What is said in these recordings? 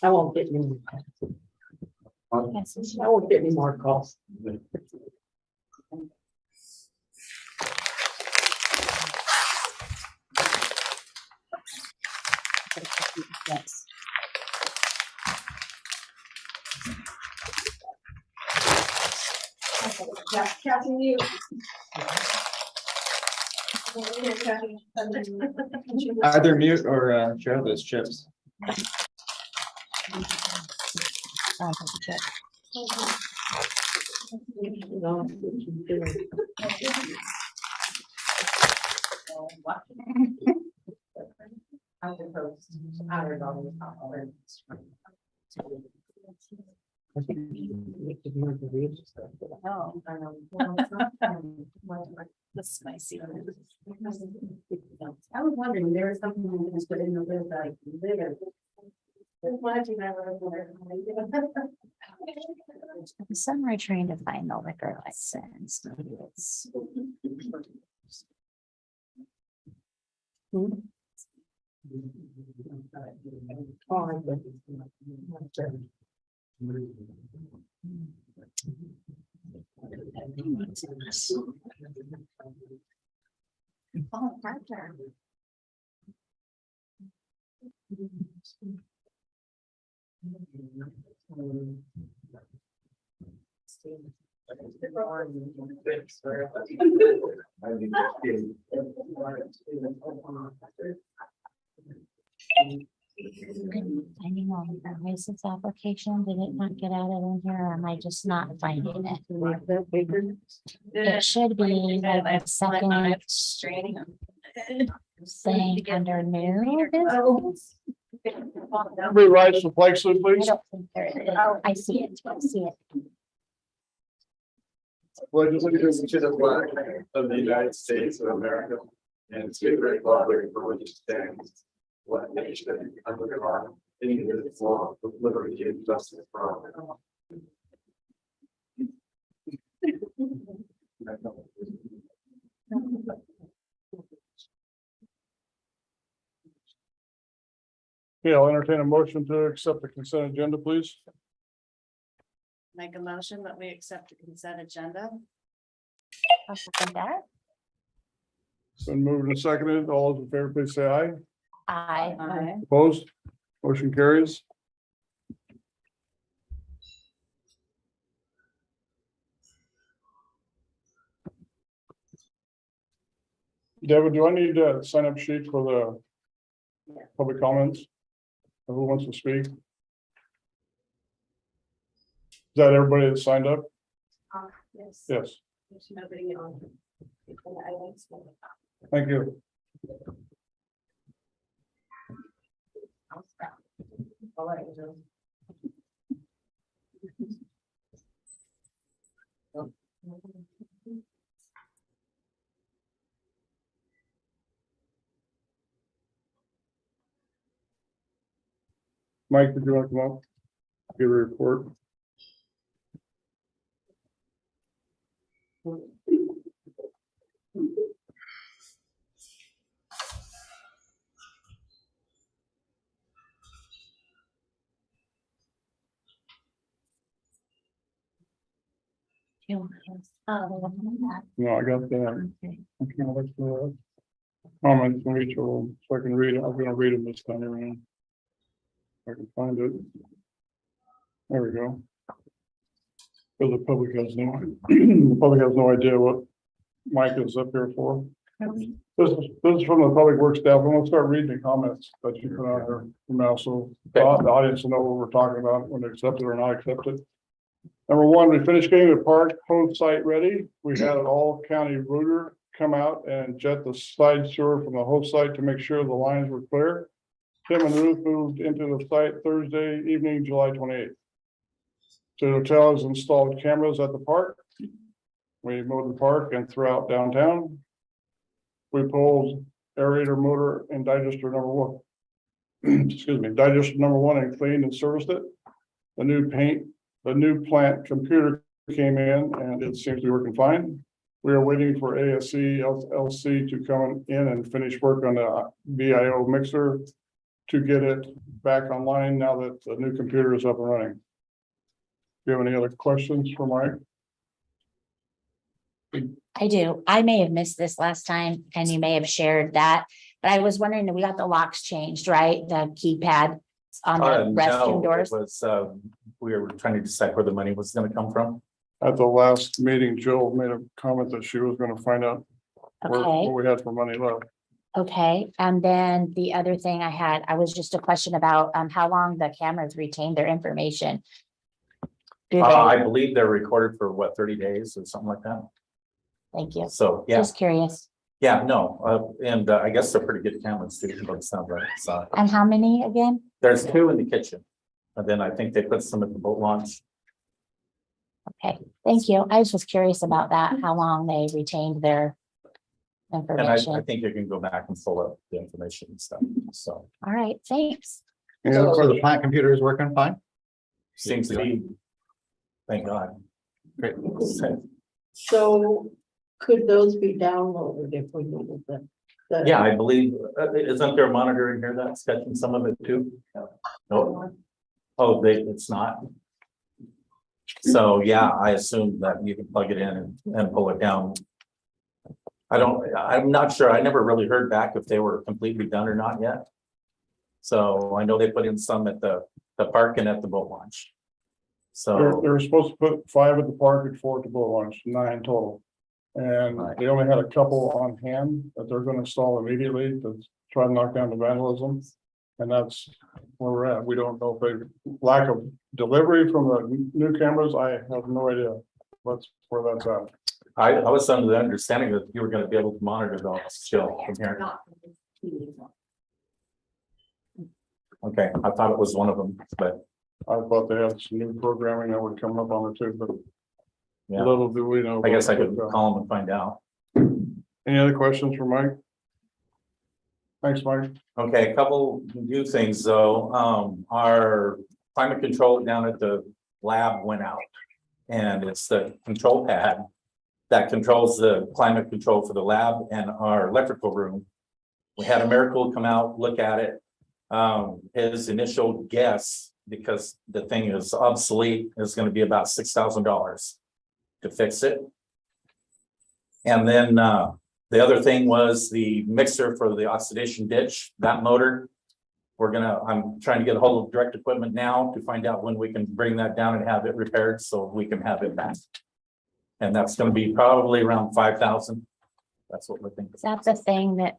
I won't get any more. I won't get any more calls. Yes. Kathy, you. Either mute or share those chips. I think you make the margarita stuff. Oh, I know. The spicy. I was wondering, there was something that was put in the lid like liver. Why do you never? Some are trying to find the liquor license. Maybe it's. Oh, Parker. Finding all the license application, did it not get added in here, or am I just not finding it? It should be like the second thing under new business. Everybody rise for flag salute, I please. don't think there is. Oh, I see it, I see it. Pledge allegiance to the flag of the United States of America and to the republic for which it stands, one nation under God, indivisible, with liberty and justice for all. Okay, I'll entertain a motion to accept the consent agenda, please. Make a motion that we accept the consent agenda. I'll second that. Been moved and seconded. All those in favor, please say aye. Aye. Opposed? Motion carries. David, do I need to sign up sheet for the public comments? Who wants to speak? Is that everybody that signed up? Yes. Yes, There's nobody on. thank you. All right. Mike, did you want to come up? Give a report. Oh, No, I got that. okay. I can't look for it. Comments from each of them, so I can read it. I'm gonna read them this time around. If I can find it. There we go. So the public has no, the public has no idea what Mike is up here for. This is from the public works staff. I'm gonna start reading the comments that you put out here from now, so the audience will know what we're talking about when they accept it or not accept it. Number one, we finished getting the park hose site ready. We had an all county router come out and jet the side sewer from the hose site to make sure the lines were clear. Tim and Ruth moved into the site Thursday evening, July 28th. The hotel has installed cameras at the park. We mowed the park and throughout downtown. We pulled aerator motor and digester number one. Excuse me, digester number one and cleaned and serviced it. The new plant computer came in and it seems to be working fine. We are waiting for ASC LLC to come in and finish work on the VIO mixer to get it back online now that the new computer is up and running. Do you have any other questions for Mike? I do. I may have missed this last time and you may have shared that, but I was wondering, we got the locks changed, right? The keypad on the restroom doors. It was, we were trying to decide where the money was gonna come from. At the last meeting, Jill made a comment that she was gonna find out what Okay, we had for money left. okay. And then the other thing I was just a question about how long the cameras retain their information. Do I they, believe they're recorded for what, 30 days or something like that. thank you. So, yeah, Just curious. yeah, no, and I guess they're pretty good cameras too, but it sounds right. So And how many again? there's 2 in the kitchen. And then I think they put some at the boat launch. Okay, thank you. I just was curious about that, how long they retained their And I information. think you can go back and pull up the information and stuff. So All right, thanks. Any other So the questions? plant computer is working fine? seems to be, thank God. Great. So could those be downloaded if we needed them? Yeah, I believe, isn't there a monitor in here that's catching some of it too? No. Oh, it's not. So, yeah, I assume that you can plug it in and pull it down. I'm not sure. I never really heard back if they were completely done or not yet. So I know they put in some at the park and at the boat launch. They So, were supposed to put 5 at the park and 4 at the boat launch, 9 total. And Right. they only had a couple on hand that they're gonna install immediately to try to knock down the vandalism. And that's where we're at. We don't know if they lack of delivery from the new cameras. I have no idea. That's where that's at. I was under the understanding that you were gonna be able to monitor those still from here. Okay, I thought it was one of them, but I thought they had some new programming that would come up on it too, but yeah, little do we know. I guess I could about it. call them and find out. Any other questions for Mike? Thanks, Mike. Okay, a couple new things though. Our climate control down at the lab went out. And it's the control pad that controls the climate control for the lab and our electrical room. We had a miracle come out, look at it. His initial guess, because the thing is obsolete, is going to be about $6,000 to fix it. And then the other thing was the mixer for the oxidation ditch, that motor. I'm trying to get a hold of direct equipment now to find out when we can bring that down and have it repaired so we can have it back. And that's going to be probably around 5,000. That's what we're thinking. Is that the thing that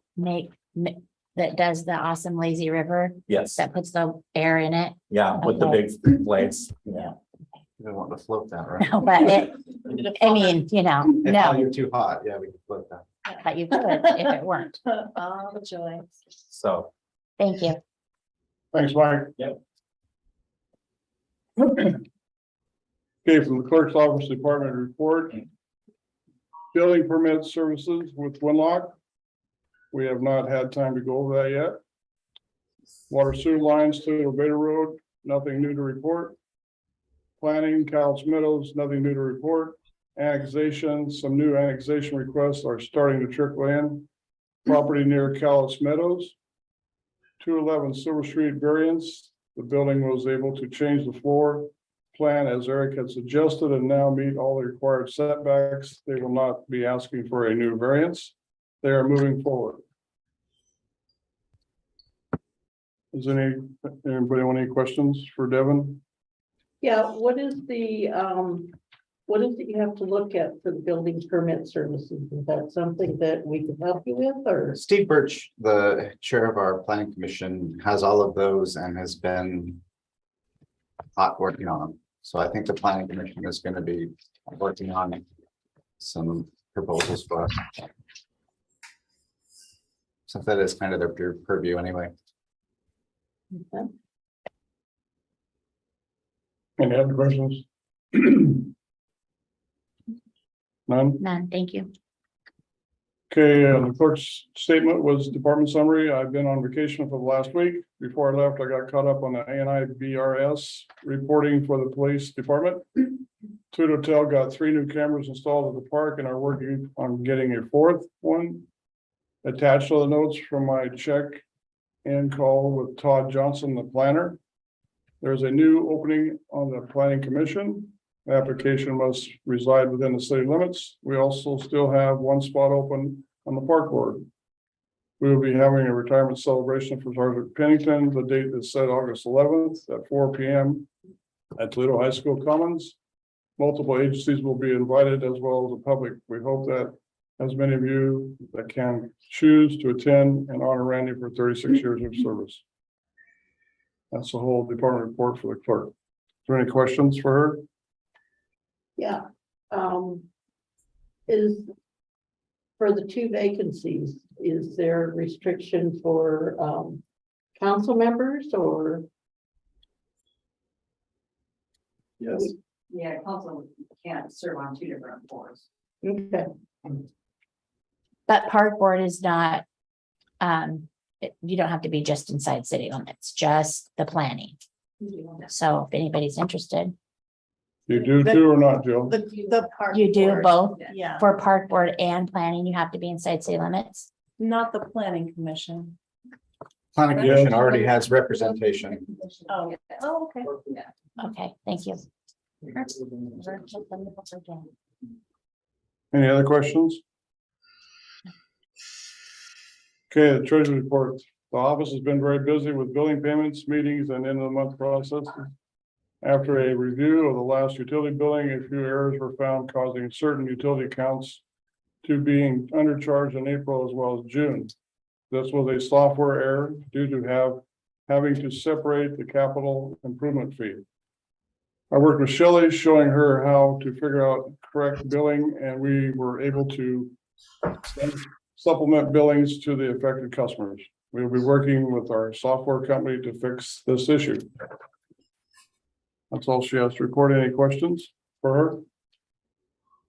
that does the awesome lazy river Yes, that puts the air in it? yeah, with the Okay. big blades. Yeah. You don't want to float that, right? No, but I mean, If no, you're too hot, yeah, we can float that. but you could if it weren't. Oh, joy. So, Thank you. Thanks, Mike. Yep. Okay, from the clerk's office department report. Building permit services with Winlock. We have not had time to go over that yet. Water sewer lines to Toledo Road, nothing new to report. Planning, Cowles Meadows, nothing new to report. Annexation, some new annexation requests are starting to trickle in. Property near Cowles Meadows. 211 Silver Street variance. The building was able to change the floor plan as Eric had suggested and now meet all the required setbacks. They will not be asking for a new variance. They are moving forward. Does anybody want any questions for Devin? Yeah, what is it you have to look at for the building permit services? Is that something that we can help you with or? Steve Birch, the chair of our planning commission, has all of those and has been hot working on them. So I think the planning commission is going to be working on some proposals for us. So that is kind of their purview anyway. Okay. Any other questions? None? None, thank you. Okay, the clerk's statement was department summary. I've been on vacation for the last week. Before I left, I got caught up on the ANI BRS reporting for the police department. Toledo got 3 new cameras installed at the park and are working on getting a 4th one. Attached to the notes from my check and call with Todd Johnson, the planner. There's a new opening on the planning commission. The application must reside within the city limits. We also still have 1 spot open on the park board. We will be having a retirement celebration for Sergeant Pennington. The date is set August 11th at 4 p.m. at Toledo High School Commons. Multiple agencies will be invited as well as the public. We hope that as many of you that can choose to attend and honor Randy for 36 years of service. That's the whole department report for the clerk. Is there any questions for her? Yeah, is for the 2 vacancies, is there a restriction for, council members or? Yes. Yeah, council can't serve on 2 different boards. Okay, But park board is not, you don't have to be just inside city limits, just the planning. So if anybody's interested, You do too or not, Jill? the park. you do board, both Yeah, for park board and planning, you have to be inside city limits. not the planning commission. Planning commission already has representation. Oh, okay. Okay, thank you. Any other questions? Okay, the treasury report. The office has been very busy with billing payments, meetings, and end of the month processes. After a review of the last utility billing, a few errors were found causing certain utility accounts to being undercharged in April as well as June. This was a software error due to having to separate the capital improvement fee. I worked with Shelley, showing her how to figure out correct billing, and we were able to supplement billings to the affected customers. We will be working with our software company to fix this issue. That's all she has to report. Any questions for her?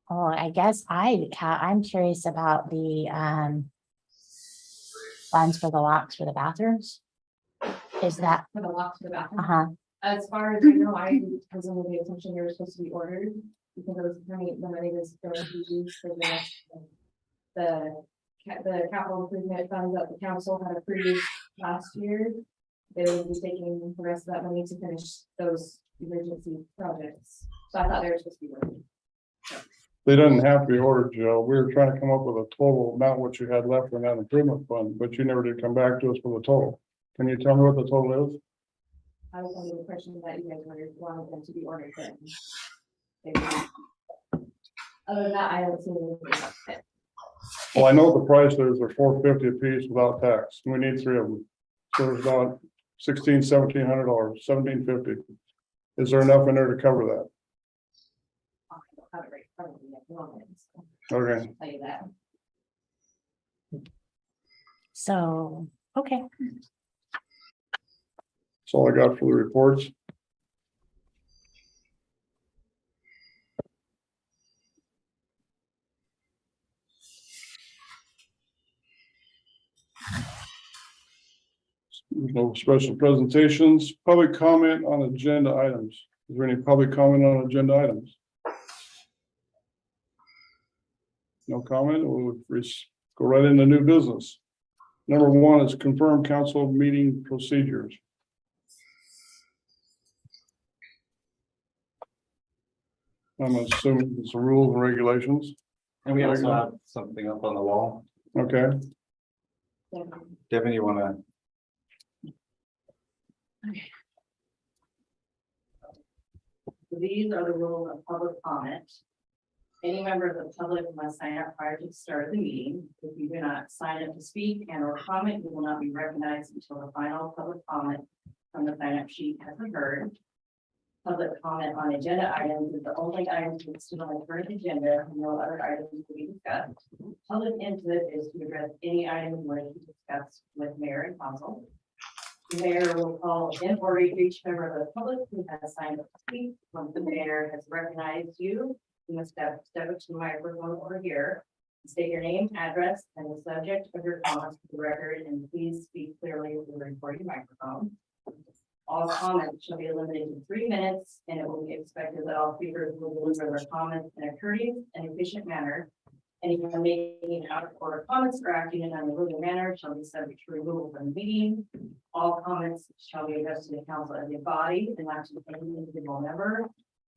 Oh, I guess I'm curious about the funds for the locks for the bathrooms. Is that, For the locks for the bathroom. as As far as I know, I wasn't with the assumption they were supposed to be ordered. Because it was the money was going to be used for the capital improvement funds that the council had approved last year. They would be taking the rest of that money to finish those emergency projects. So I thought they were supposed to be ordered. They didn't have to be ordered, Joe. We were trying to come up with a total amount what you had left in that improvement fund, but you never did come back to us with a total. Can you tell me what the total is? I was under the impression that you guys wanted them to be ordered then. Other than that, I haven't seen anything about it. Well, I know the price is they're $450 a piece without tax. We need 3 of them. So it's about $1,700, $1,750. Is there enough in there to cover that? I don't have it right in front of me at the moment, so Okay, I'll tell you that. so, okay. that's all I got for the reports. There's no special presentations. Public comment on agenda items. Is there any public comment on agenda items? No comment. We'll go right into new business. Number 1 is confirm council meeting procedures. I'm assuming it's the rules and regulations. And we also have something up on the wall. Okay, Devin, you wanna? These are the rules of public comment. Any member of the public must sign up prior to the start of the meeting. If you do not sign up to speak and or comment, you will not be recognized until the final public comment from the sign up sheet has been heard. Public comment on agenda items is the only item listed on the current agenda. No other items will be discussed. Public input is to address any item you wish to discuss with mayor and council. The mayor will call in or read each member of the public who has signed up to speak. Once the mayor has recognized you, you must step up to the microphone over here. State your name, address, and the subject of your comments for the record, and please speak clearly with the recording microphone. All comments shall be limited to 3 minutes, and it will be expected that all speakers will deliver their comments in a courteous and efficient manner. Anyone making out of order comments or acting in an unruly manner shall be subject to removal from the meeting. All comments shall be addressed to the council as a body and not to any individual member.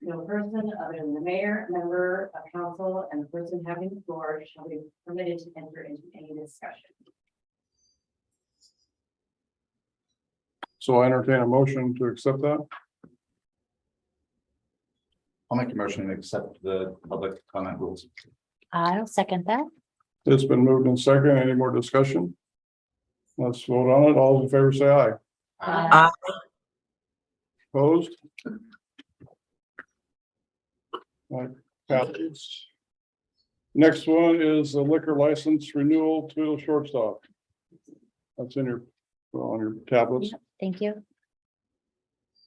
No person other than the mayor, member of council, and the person having the floor shall be permitted to enter into any discussion. So I entertain a motion to accept that. I'll make a motion to accept the public comment rules. I'll second that. It's been moved in second. Any more discussion? Let's vote on it. All in favor, say aye. Opposed? Right, passes. Next one is the liquor license renewal, Toledo shortstop. That's in your, well, on your tablets. Thank you.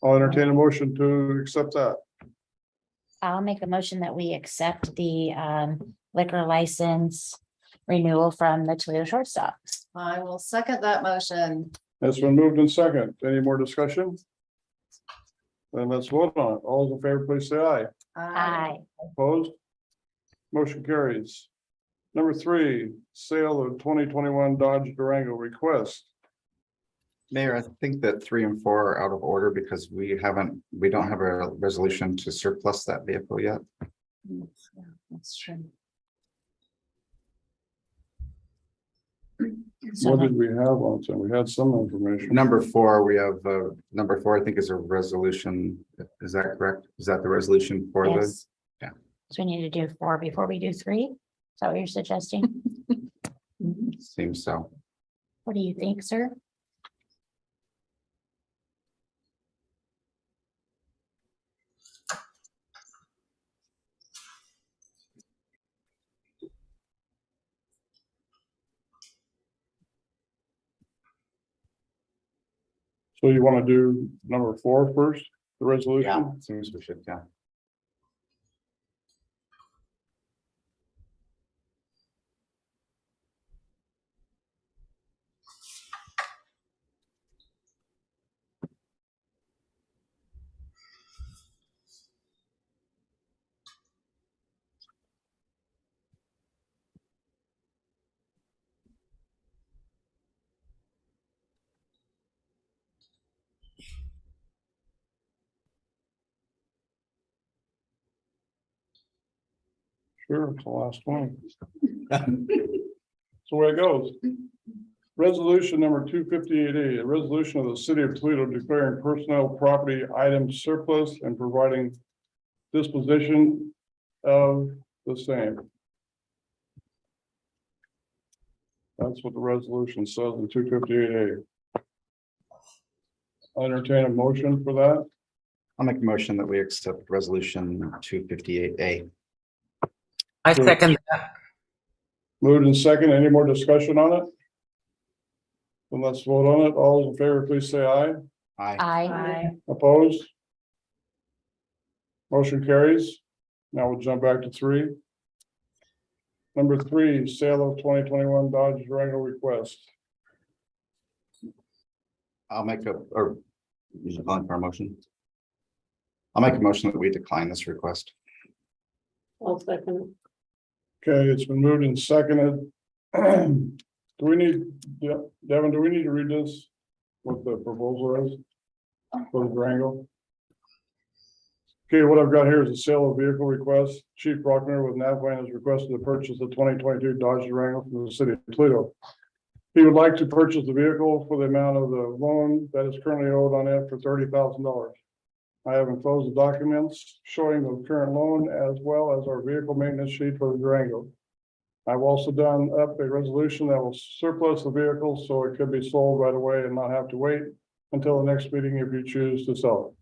I'll entertain a motion to accept that. I'll make a motion that we accept the liquor license renewal from the Toledo Shortstop. I will second that motion. It's been moved in second. Any more discussion? Then let's vote on it. All those in favor, please say aye. Aye. Opposed? Motion carries. Number 3, sale of 2021 Dodge Durango request. Mayor, I think that 3 and 4 are out of order because we don't have a resolution to surplus that vehicle yet. That's true. What did we have on it? We had some information. Number 4, we have, number 4, I think is a resolution. Is that correct? Is that the resolution for the? Yes. Yeah. So we need to do 4 before we do 3. Is that what you're suggesting? Seems so. What do you think, sir? So you want to do number 4 first, the resolution? Yeah, seems we should, yeah. Sure, it's the last one. That's the way it goes. Resolution number 258A, a resolution of the city of Toledo declaring personnel property items surplus and providing disposition of the same. That's what the resolution says in 258A. I entertain a motion for that. I'll make a motion that we accept resolution 258A. I second that. Moved in second. Any more discussion on it? Then let's vote on it. All those in favor, please say aye. Aye. Aye. Opposed? Motion carries. Now we'll jump back to 3. Number 3, sale of 2021 Dodge Durango request. I'll make or you calling for a motion? I'll make a motion that we decline this request. I'll second. Okay, it's been moved and seconded. Do we need, Devin, do we need to read this? What the proposal is? For the Durango? Okay, what I've got here is a sale of vehicle request. Chief Brockner with Navline has requested to purchase the 2022 Dodge Durango from the city of Toledo. He would like to purchase the vehicle for the amount of the loan that is currently owed on it for $30,000. I have enclosed the documents showing the current loan as well as our vehicle maintenance sheet for the Durango. I've also done up a resolution that will surplus the vehicle so it could be sold right away and not have to wait until the next meeting if you choose to sell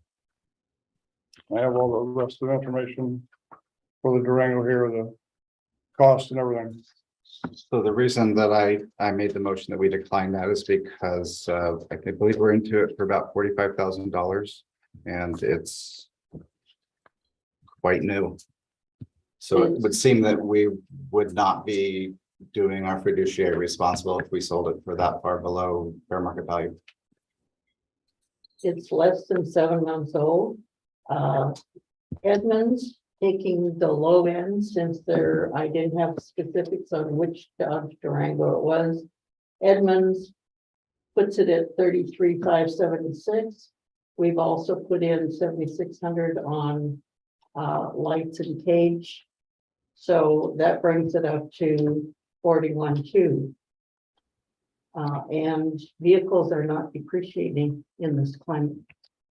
it. I have all the rest of the information for the Durango here, the cost and everything. So the reason that I made the motion that we decline that is because I believe we're into it for about $45,000 and it's quite new. So it would seem that we would not be doing our fiduciary responsible if we sold it for that far below fair market value. It's less than 7 months old. Edmunds taking the low end since I didn't have specifics on which Dodge Durango it was. Edmunds puts it at 33,576. We've also put in 7,600 on lights and cage. So that brings it up to 41,200. And vehicles are not depreciating in this climate.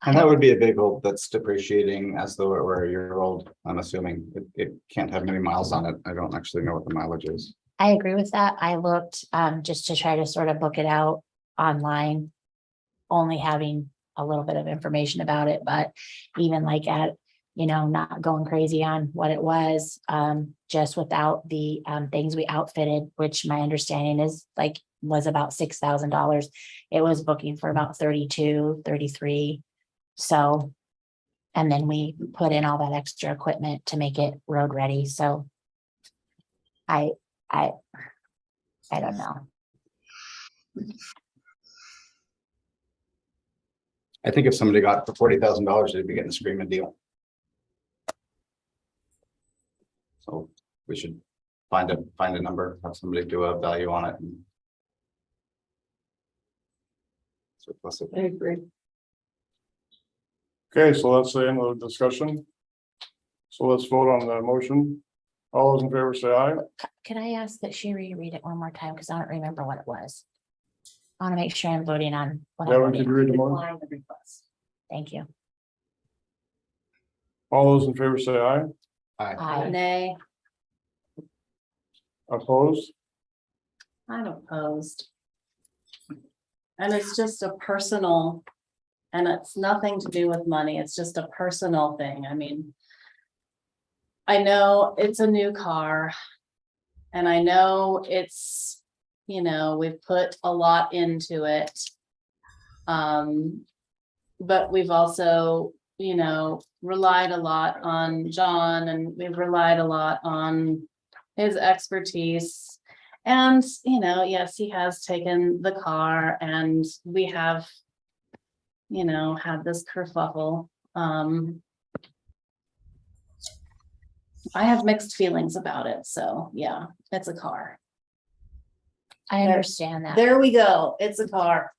And that would be a vehicle that's depreciating as though it were a year old. I'm assuming it can't have many miles on it. I don't actually know what the mileage is. I agree with that. I looked just to try to sort of book it out online, only having a little bit of information about it, but even like at, not going crazy on what it was, just without the things we outfitted, which my understanding is was about $6,000. It was booking for about 32, 33. So, and then we put in all that extra equipment to make it road ready. So I don't know. I think if somebody got it for $40,000, they'd be getting a screaming deal. So we should find a number, have somebody do a value on it. Surplus it. I agree. Okay, so that's the end of the discussion. So let's vote on the motion. All those in favor say aye. Could I ask that she reread it one more time? Because I don't remember what it was. I want to make sure I'm voting on what I'm Devin, voting could you on. read the motion? Decline the request. Thank you. All those in favor say aye. Aye. Nay, Opposed? I'm opposed. And it's just a personal, and it's nothing to do with money. It's just a personal thing. I mean, I know it's a new car and I know it's, we've put a lot into it. But we've also, relied a lot on John and we've relied a lot on his expertise. And, yes, he has taken the car and we have, had this kerfuffle. I have mixed feelings about it. So yeah, it's a car. I understand that. There we go. It's a car.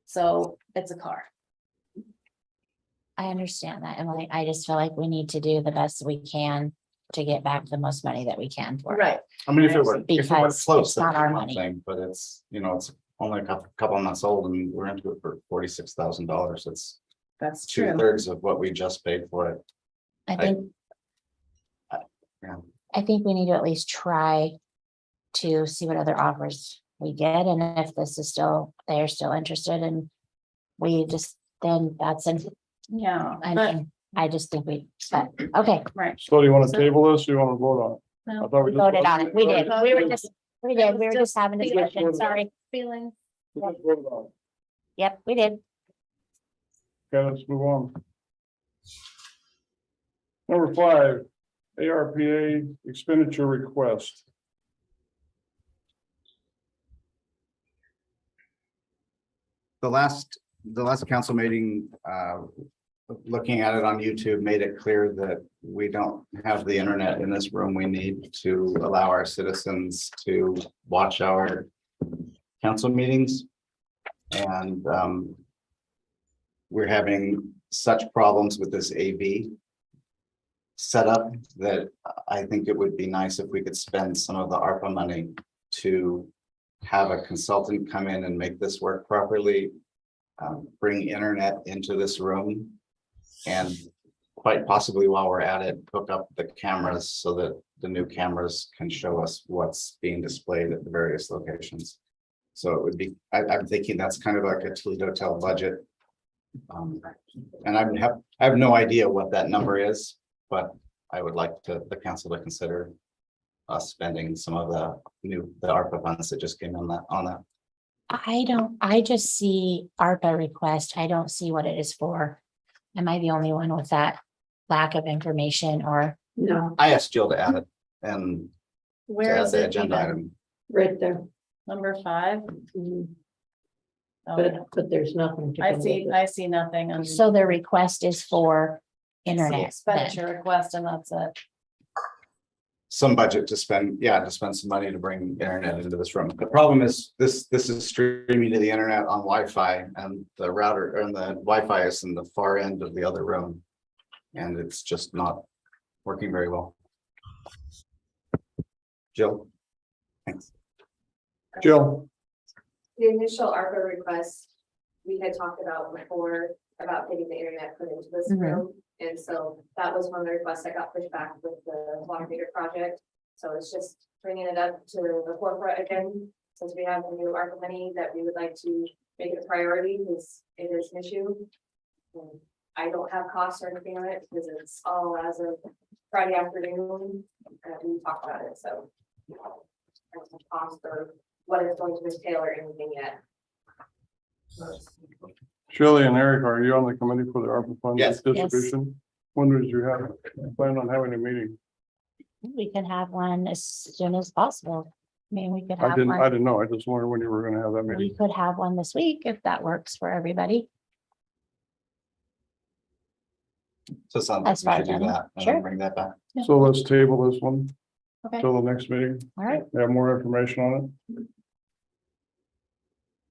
So it's a car. I understand that. And I just feel like we need to do the best we can to get back the most money that we can for it. Right. I mean, if it were Because close, it's not that's our one money. thing, but it's only a couple months old and we're into it for $46,000. It's That's true. 2/3 of what we just paid for it. I think. yeah. I think we need to at least try to see what other offers we get. And if this is they're still interested and then that's an, Yeah. I But mean, I just think okay. right. So do you want to So- table this? Or you want to vote on it? I No. thought We just voted on it. We did. We were It was just having a just discussion. Sorry. Feelings. We just voted on it. Yep, we did. Okay, let's move on. Number 5, ARPA expenditure request. The last council meeting, looking at it on YouTube, made it clear that we don't have the internet in this room we need to allow our citizens to watch our council meetings. And we're having such problems with this AV setup that I think it would be nice if we could spend some of the ARPA money to have a consultant come in and make this work properly, bring internet into this room, and quite possibly while we're at it, hook up the cameras so that the new cameras can show us what's being displayed at the various locations. So it would be, I'm thinking that's kind of like a Toledo Tel budget. And I have no idea what that number is, but I would like the council to consider us spending some of the ARPA funds that just came on that. I just see ARPA request. I don't see what it is for. Am I the only one with that lack of information or? No, I asked Jill to add it and to Where add is the it agenda even? item. right there. Number 5? Mhm. Oh, But there's nothing. to I go with see, it. I see nothing. under- So the request is for I see internet. then. Expenditure request and that's it. Some budget to spend, to spend some money to bring internet into this room. The problem is this is streaming to the internet on Wi-Fi and the router and the Wi-Fi is in the far end of the other room. And it's just not working very well. Jill? Thanks. Jill, The initial ARPA request, we had talked about before, about getting the internet put into this Mhm. room. And so that was one of the requests that got pushed back with the water meter project. So it's just bringing it up to the forefront again, since we have the new ARPA money that we would like to make it a priority, because it is an issue. And I don't have costs or anything on it, because it's all as of Friday afternoon, we talked about it, so. There's no cost or what it's going to entail or anything yet. Shirley and Eric, are you on the committee for the ARPA fund Yes. distribution? When did you have, plan on having a meeting? We can have one as soon as possible. I mean, we could I have didn't one, know. I just wondered when you were gonna have that we meeting. could have one this week if that works for everybody. So it sounds like That's we should fine, do that and sure. then bring that back. So let's table this one Okay, till the next meeting. all right. Have more information on it.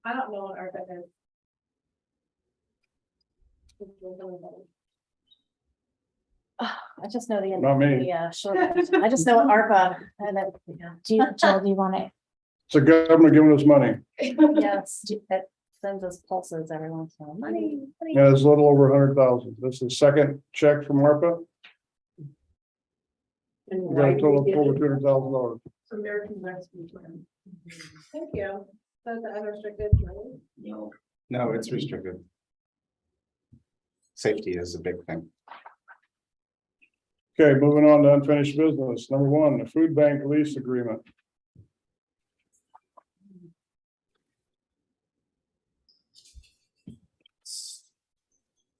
I don't know what ARPA is. I just know the. Not me. Yeah, sure. I just know ARPA and it, yeah. Do you, Jill, do you want to, It's the government giving us money. Yes, it sends us pulses every once in a while. Money, money. Yeah, it's a little over 100,000. This is the second check from ARPA. And We got why a do total we of get over it? $200,000. American Rescue Plan. Thank you. That's unrestricted money. No, it's restricted. Safety is a big thing. Okay, moving on to unfinished business. Number 1, the food bank lease agreement.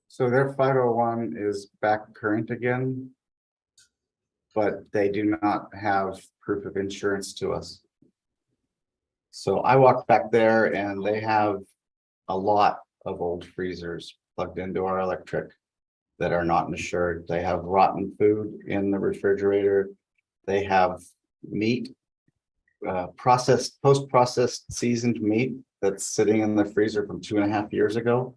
So their 501 is back current again. But they do not have proof of insurance to us. So I walked back there and they have a lot of old freezers plugged into our electric that are not insured. They have rotten food in the refrigerator. They have meat, processed, post-processed seasoned meat that's sitting in the freezer from 2.5 years ago.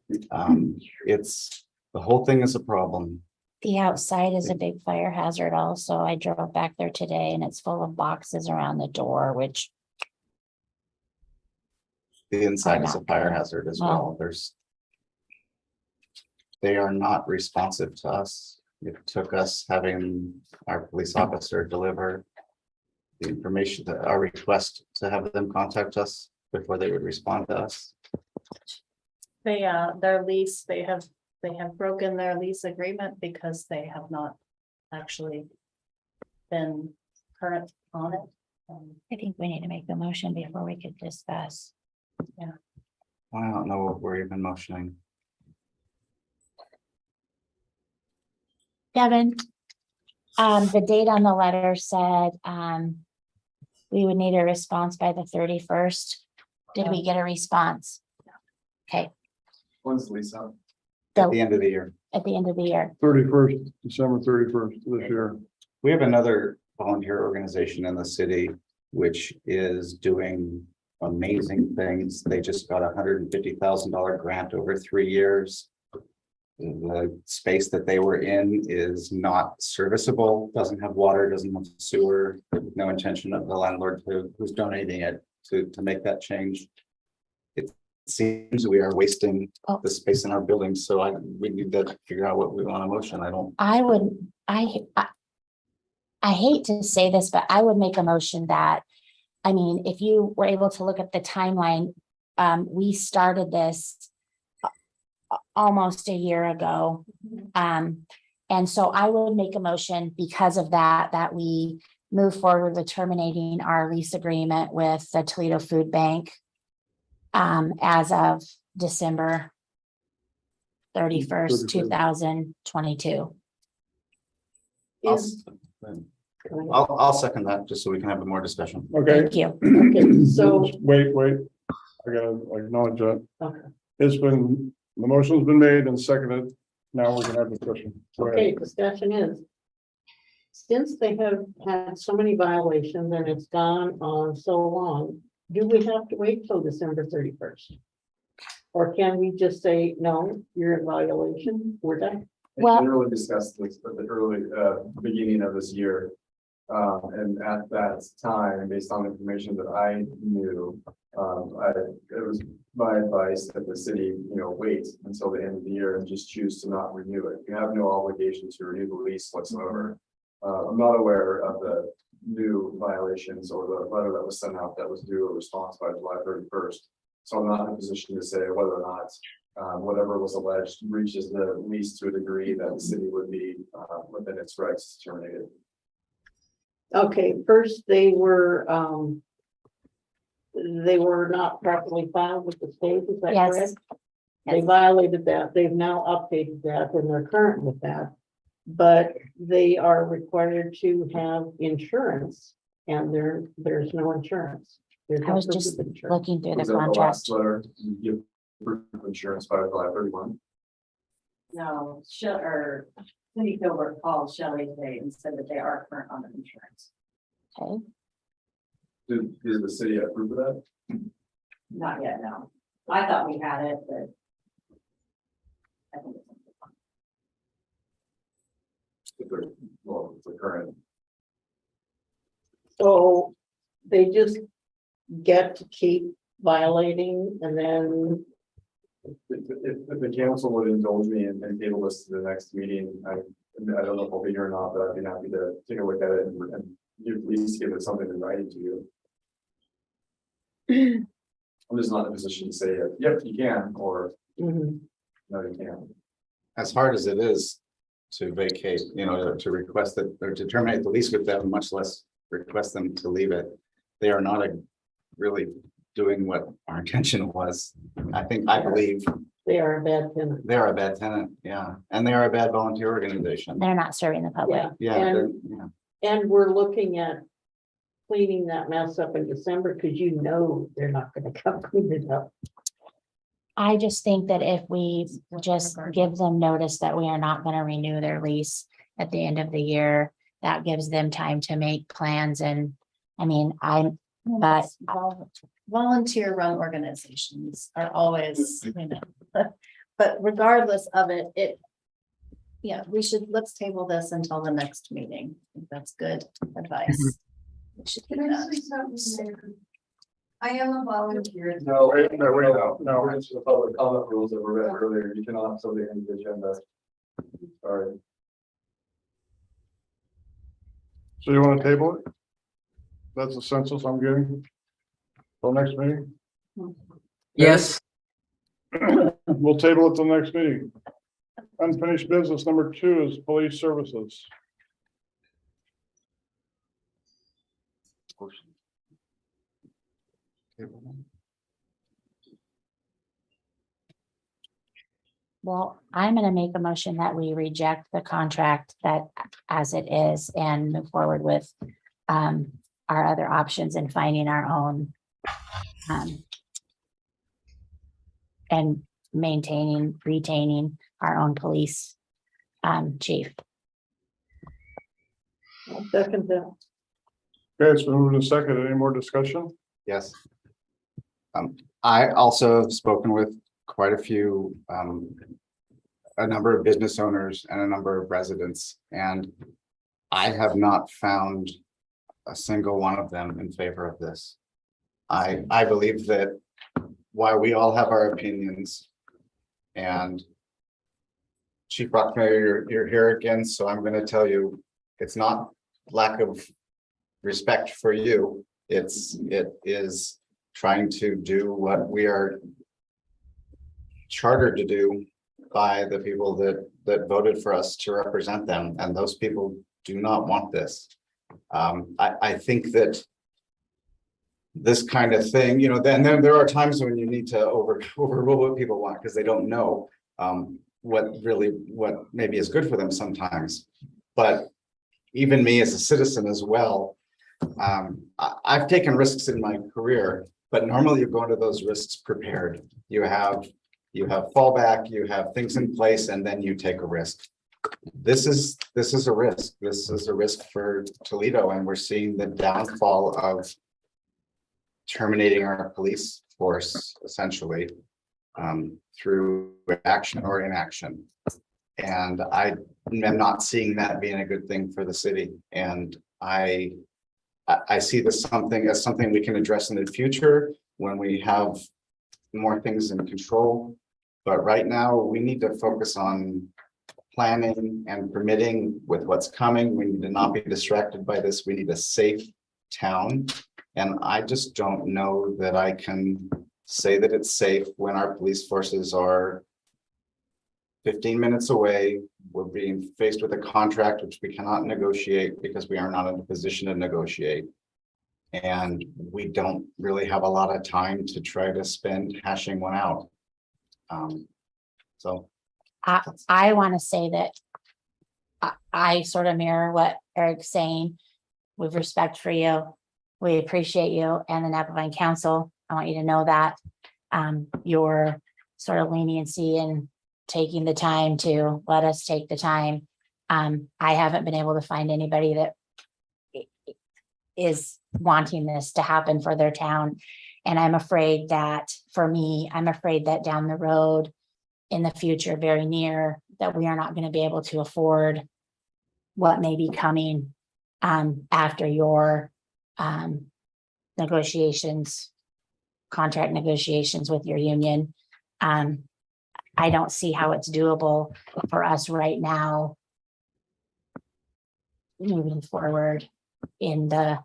The whole thing is a problem. the outside is a big fire hazard also. I drove back there today and it's full of boxes around the door, which The inside is a not fire good. hazard as Well- well. They are not responsive to us. It took us having our police officer deliver the information, our request to have them contact us before they would respond to us. They, their lease, they have broken their lease agreement because they have not actually been current on it. I think we need to make the motion before we could discuss. I don't know what we're even motioning. Devin, the date on the letter said, we would need a response by the 31st. Did we get a response? Okay, When's Lisa? At the end of the year. at the end of the year. 31st, December 31st this year. We have another volunteer organization in the city which is doing amazing things. They just got $150,000 grant over 3 years. The space that they were in is not serviceable, doesn't have water, doesn't have sewer, no intention of the landlord who's donating it to make that change. It seems we are wasting Oh. the space in our buildings, so we need to figure out what we want to motion. I hate to say this, but I would make a motion that, I mean, if you were able to look at the timeline, we started this almost a year ago. And so I will make a motion because of that we move forward with terminating our lease agreement with the Toledo Food Bank as of December 31st, 2022. Is, I'll second that, just so we can have more discussion. Okay. Thank you. okay, so, Wait, I gotta acknowledge that. okay, The motion's been made and seconded. Now we can have discussion. Go ahead. okay, discussion is. Since they have had so many violations and it's gone on so long, do we have to wait till December 31st? Or can we just say, no, you're in violation, we're done? Well- I really discussed this at the early, beginning of this year. And at that time, based on information that I knew, it was my advice that the city, wait until the end of the year and just choose to not renew it. You have no obligation to renew the lease whatsoever. I'm not aware of the new violations or the letter that was sent out that was due a response by July 31st. So I'm not in a position to say whether or not whatever was alleged reaches the lease to a degree that the city would be within its rights to terminate it. Okay, first they were not properly filed with the state, is that Yes. correct? They Yes. violated that, they've now updated that and they're current with that. But they are required to have insurance and there's no insurance. There's I no was proof just of insurance. looking through the Was that the contract. last letter you give proof of insurance by July 31? No, Cindy Gilbert called Shelley today and said that they are current on the insurance. Okay, Did the city approve of that? Not yet, no. I thought we had it, but. I think it's. Well, it's the current. So they just get to keep violating and then, If the council would indulge me and table this to the next meeting, I don't know if I'll be here or not, but I'd be happy to take a look at it and at least give it something in writing to you. I'm just not in a position to say, yep, you can, or mhm, no, you can't. As hard as it is to vacate, to request that, or to terminate the lease with them, much less request them to leave it. They are not really doing what our intention was. I believe they are a bad tenant. they are a bad tenant, yeah, and they are a bad volunteer organization. they're not serving the public. Yeah, Yeah, and, yeah. and we're looking at cleaning that mess up in December, because they're not gonna come clean it up. I just think that if we just give them notice that we are not going to renew their lease at the end of the year, that gives them time to make plans and, but Volunteer run organizations are always, but regardless of it, yeah, let's table this until the next meeting. I think that's good advice. We should do that. I am a volunteer. No, no, it's the public comment rules that were read earlier. You cannot have something on the agenda. Sorry. So you want to table it? That's the census I'm getting. Till next meeting? Yes, We'll table it till next meeting. Unfinished business number 2 is police services. well, I'm going to make a motion that we reject the contract that as it is and move forward with our other options and finding our own and retaining our own police chief. I'll second that. Okay, it's been moved and seconded. Any more discussion? Yes. I also have spoken with quite a few, a number of business owners and a number of residents, and I have not found a single one of them in favor of this. I believe that while we all have our opinions, and Chief Rockmayer, you're here again, so I'm going to tell you, it's not lack of respect for you. It is trying to do what we are chartered to do by the people that voted for us to represent them, and those people do not want this. I think that this kind of thing, then there are times when you need to overrule what people want because they don't know what maybe is good for them sometimes. But even me as a citizen as well. I've taken risks in my career, but normally you go into those risks prepared. You have fallback, you have things in place, and then you take a risk. This is a risk. This is a risk for Toledo, and we're seeing the downfall of terminating our police force essentially through action or inaction. And I am not seeing that being a good thing for the city. And I see this as something we can address in the future when we have more things in control. But right now, we need to focus on planning and permitting with what's coming. We need to not be distracted by this. We need a safe town. And I just don't know that I can say that it's safe when our police forces are 15 minutes away. We're being faced with a contract which we cannot negotiate because we are not in a position to negotiate. And we don't really have a lot of time to try to spend hashing one out. So I want to say that I sort of mirror what Eric's saying. With respect for you, we appreciate you and the Napa Vine Council. I want you to know that your sort of leniency in taking the time to let us take the time. I haven't been able to find anybody that is wanting this to happen for their town. And I'm afraid that for me, I'm afraid that down the road in the future, very near, that we are not going to be able to afford what may be coming after your negotiations, contract negotiations with your union. I don't see how it's doable for us right now moving forward in the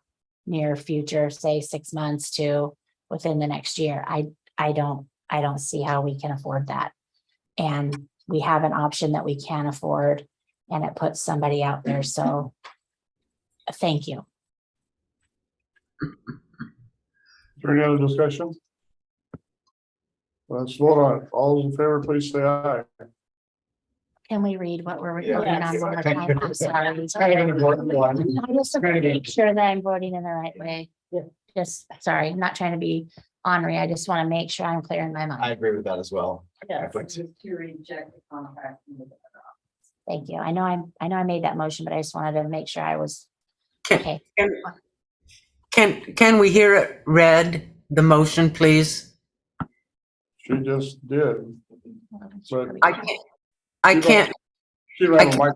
near future, say 6 months to within the next year. I don't see how we can afford that. And we have an option that we can afford, and it puts somebody out there. So thank you. Is there any other discussion? Let's vote on it. All those in favor, please say aye. Can we read what we're Yeah. voting on one more Thank time? you. I'm sorry. I just want to make sure that I'm voting in the right way. Just, sorry, I'm not trying to be ornery. I just want to make sure I'm clear in my I mind. agree with that as well. Yes, to reject the contract. Thank you. I know I made that motion, but I just wanted to make sure I was, Can, okay. can we hear it read, the motion, please? She just did. But I can't, she don't I have a can't- mic.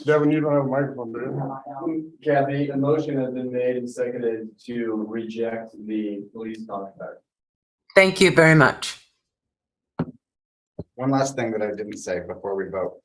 Devin, you don't have a microphone, do you? Kathy, a motion has been made and seconded to reject the police contract. thank you very much. One last thing that I didn't say before we vote.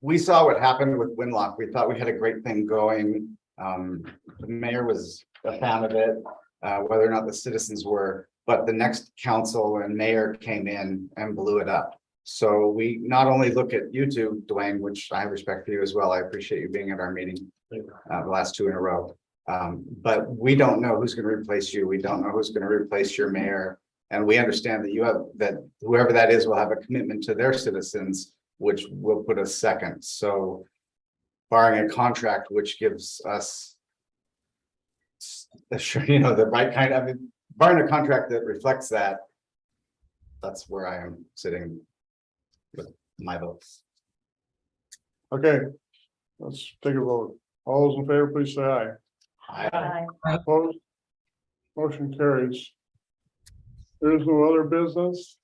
We saw what happened with Winlock. We thought we had a great thing going. The mayor was a fan of it, whether or not the citizens were, but the next council and mayor came in and blew it up. So we not only look at YouTube, Dwayne, which I respect for you as well. I appreciate you being at our meeting the last 2 in a row. But we don't know who's going to replace you. We don't know who's going to replace your mayor. And we understand that that whoever that is will have a commitment to their citizens, which will put us second. So barring a contract which gives us, the right kind of, barring a contract that reflects that, that's where I am sitting with my votes. Okay, let's take a vote. All those in favor, please say aye. Opposed? Motion carries. There's no other business.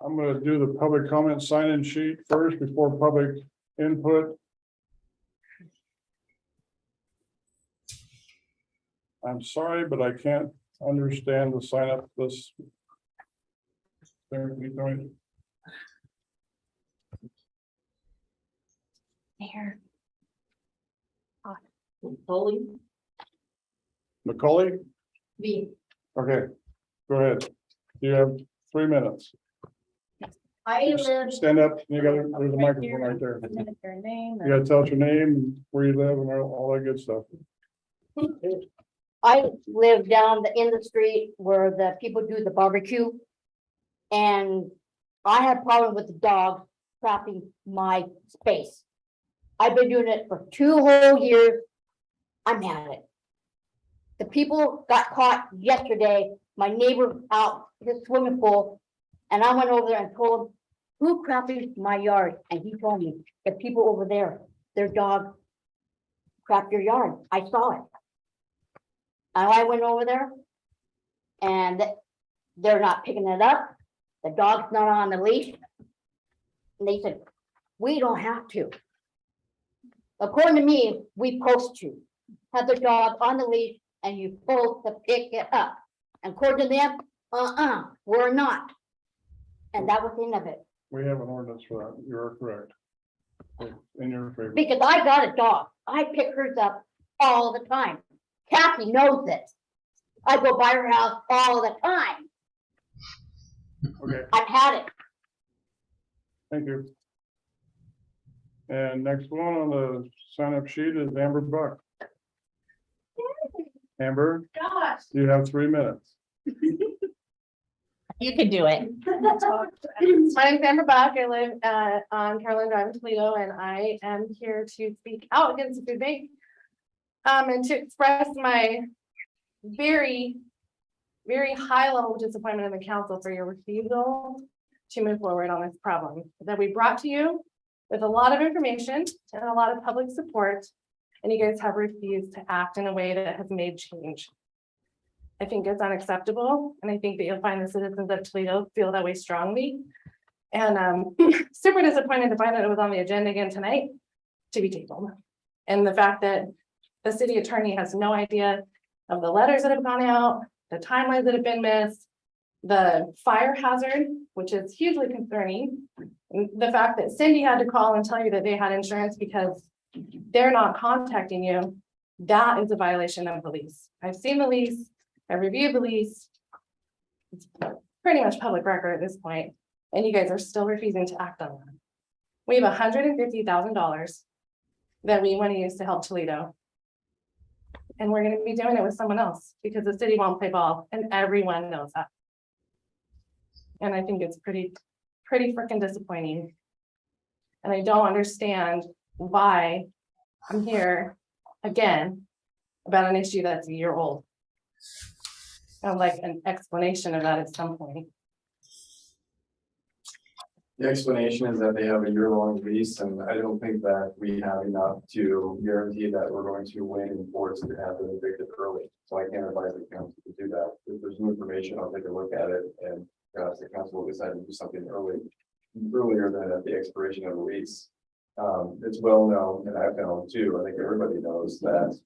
I'm gonna do the public comment sign-in sheet first before public input. I'm sorry, but I can't understand the sign up this. Mayor. Holy, Macaulay? Me, Okay, go ahead. You have 3 minutes. I live, Stand up, there's a microphone right there. Your name. You gotta tell us your name, where you live and all that good stuff. I live down in the street where the people do the barbecue. And I had a problem with the dog crapping my space. I've been doing it for 2 whole years. I'm at it. The people got caught yesterday, my neighbor out his swimming pool, and I went over there and told him, who crapped my yard? And he told me, the people over there, their dog crapped your yard. I saw it. And I went over there and they're not picking it up. The dog's not on the leash. And they said, we don't have to. According to me, we supposed to have the dog on the leash and you supposed to pick it up. And according to them, we're not. And that was the end of it. We have an ordinance for that. You're correct. In your favor. Because I got a dog. I pick hers up all the time. Kathy knows this. I go by her house all the time. Okay, I've had it. thank you. And next one on the sign up sheet is Amber Buck. Amber, Gosh. you have 3 minutes. You can do it. My name's Amber Bach. I live on Caroline Drive in Toledo, and I am here to speak out against the food bank. And to express my very, very high level of disappointment in the council for your refusal to move forward on this problem that we brought to you with a lot of information and a lot of public support, and you guys have refused to act in a way that has made change. I think it's unacceptable, and I think that you'll find the citizens of Toledo feel that way strongly. And super disappointed to find that it was on the agenda again tonight to be tabled. And the fact that the city attorney has no idea of the letters that have gone out, the timelines that have been missed, the fire hazard, which is hugely concerning. And the fact that Cindy had to call and tell you that they had insurance because they're not contacting you, that is a violation of the lease. I've seen the lease. I reviewed the lease. It's pretty much public record at this point, and you guys are still refusing to act on that. We have $150,000 that we want to use to help Toledo. And we're going to be doing it with someone else because the city won't play ball, and everyone knows that. And I think it's pretty freaking disappointing. And I don't understand why I'm here again about an issue that's a year old. I'd like an explanation of that at some point. The explanation is that they have a year-long lease, and I don't think that we have enough to guarantee that we're going to win in courts to have them evicted early. So I can't advise the council to do that. If there's new information, I'll take a look at it, and perhaps the council will decide to do something earlier than at the expiration of the lease. It's well known, and I've known too, I think everybody knows that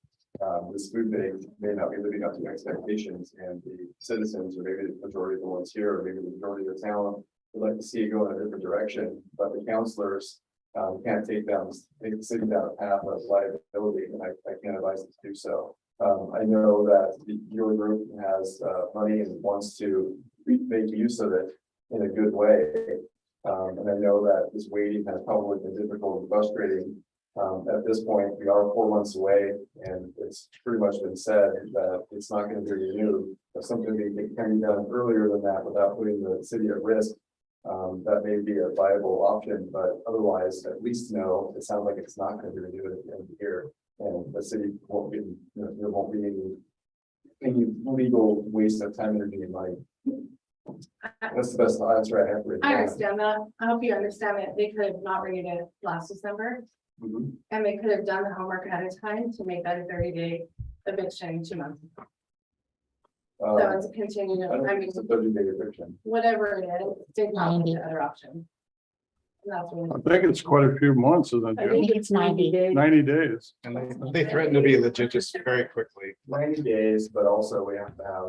this food bank may not be living up to expectations, and the citizens, or maybe the majority of the ones here, or maybe the majority of the town, would like to see it go in a different direction, but the councilors can't take the city down a path of liability, and I can't advise them to do so. I know that your group has money and wants to make use of it in a good way. And I know that this waiting has probably been difficult and frustrating. At this point, we are 4 months away, and it's pretty much been said that it's not going to be renewed. If something can be done earlier than that without putting the city at risk, that may be a viable option, but otherwise, at least know it sounds like it's not going to be renewed at the end of the year, and the city won't be, there won't be any legal waste of time, energy, and money. That's the best answer I have for you. I understand that. I hope you understand that they could have not renewed it last December. Mhm. And they could have done the homework ahead of time to make that a 30-day eviction 2 months. So it's a continued, I don't I think mean, it's a 30-day eviction. whatever it is, did not look 90. at the other option. And that's what I think it's quite a few months, isn't I it? think think it's it's 90 days. 90 days. And they threaten to be litigious very quickly. 90 days, but also we have to have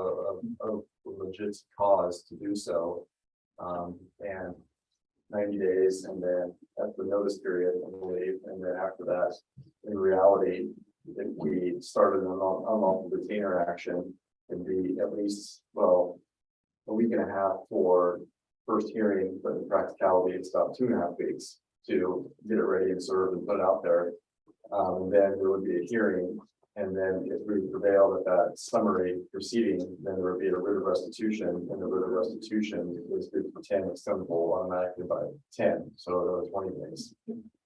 a legit cause to do so. And 90 days, and then that's the notice period, I believe, and then after that, in reality, if we started an unlawful detainer action, it'd be at least, well, a week and a half for first hearing, but in practicality, it's about 2.5 weeks to get it ready and served and put it out there. And then there would be a hearing, And then if we prevail at that summary proceeding, then there would be a writ of restitution, and the writ of restitution is good for 10, extendable automatically by 10, so another 20 days.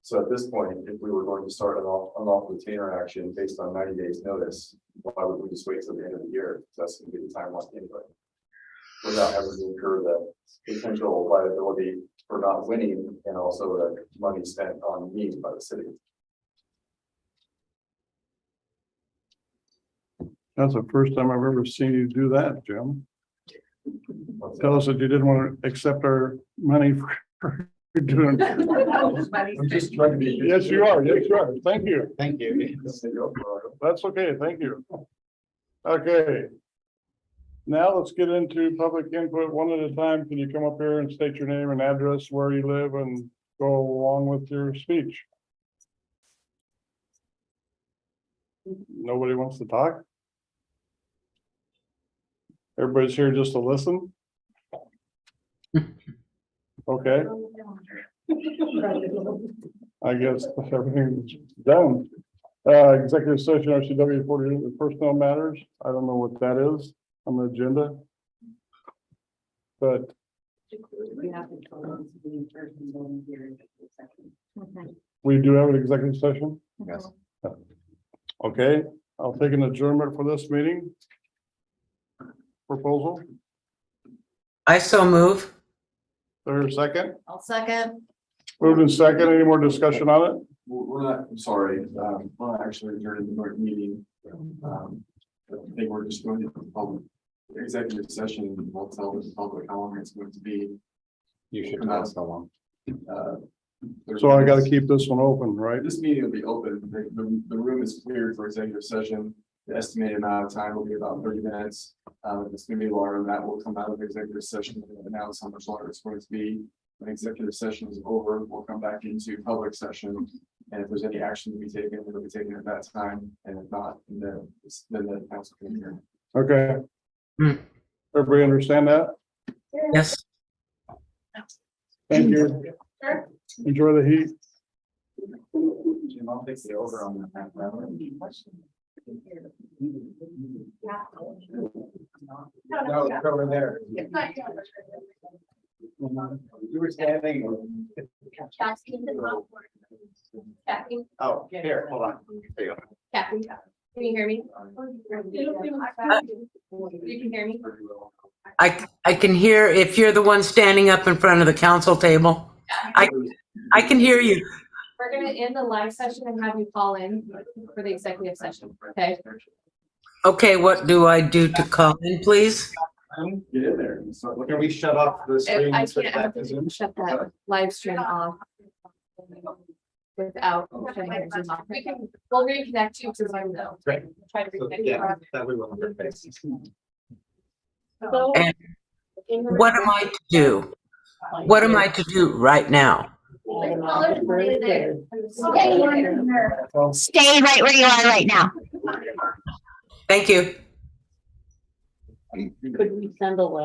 So at this point, if we were going to start an unlawful retainer action based on 90 days notice, why would we just wait till the end of the year? That's going to be the timeline anyway. Without having to incur the potential liability for not winning and also the money spent on me by the city. That's the first time I've ever seen you do that, Jim. Tell us that you didn't want to accept our money for doing. I'm just trying to be. Yes, you are. Yes, you are. Thank you. Thank you. That's okay. Thank you. Okay. Now let's get into public input one at a time. Can you come up here and state your name and address, where you live, and go along with your speech? Nobody wants to talk? Everybody's here just to listen? Okay, I guess everything's done. Executive session RCW 48, the personnel matters. I don't know what that is on the agenda. But We have to go into the in-person voting here in just a second. we do have an executive session. Yes. Okay, I'll take an adjournment for this meeting. Proposal, I so move. there's a second. I'll second. Moved in second. Any more discussion on it? We're not, I'm sorry, we're not actually adjourning the meeting. I think we're just going to the public executive session. We'll tell the public how long it's going to be. You should tell us how long. So I gotta keep this one open, right? This meeting will be open. The room is cleared for executive session. The estimated amount of time will be about 30 minutes. If it's going to be longer than that, we'll come out of executive session and announce how much longer it's going to be. When executive session is over, we'll come back into public session. And if there's any action to be taken, it'll be taken at that time. And if not, then the council can hear. Okay. Hmm. Everybody understand that? Yes. Thank you. Sure. Enjoy the heat. Jim, I'll take the over on that. No, it's over there. You were standing. Kathy, Oh, here, hold on. There you go. Kathy, can you hear me? You can hear me? I can hear if you're the one standing up in front of the council table. I can hear you. We're gonna end the live session and have you call in for the executive session, okay? Okay, what do I do to call in, please? Get in there and start looking. Can we shut off the screen? I and switch can't, back to Zoom? shut that live stream off. Without. We can, we'll reconnect you to Zoom though. Great. Try to So, reconnect you. yeah, that we will. So, And what am I to do? What am I to do right now? Stay right where you are right now. Thank you. Could we send a letter?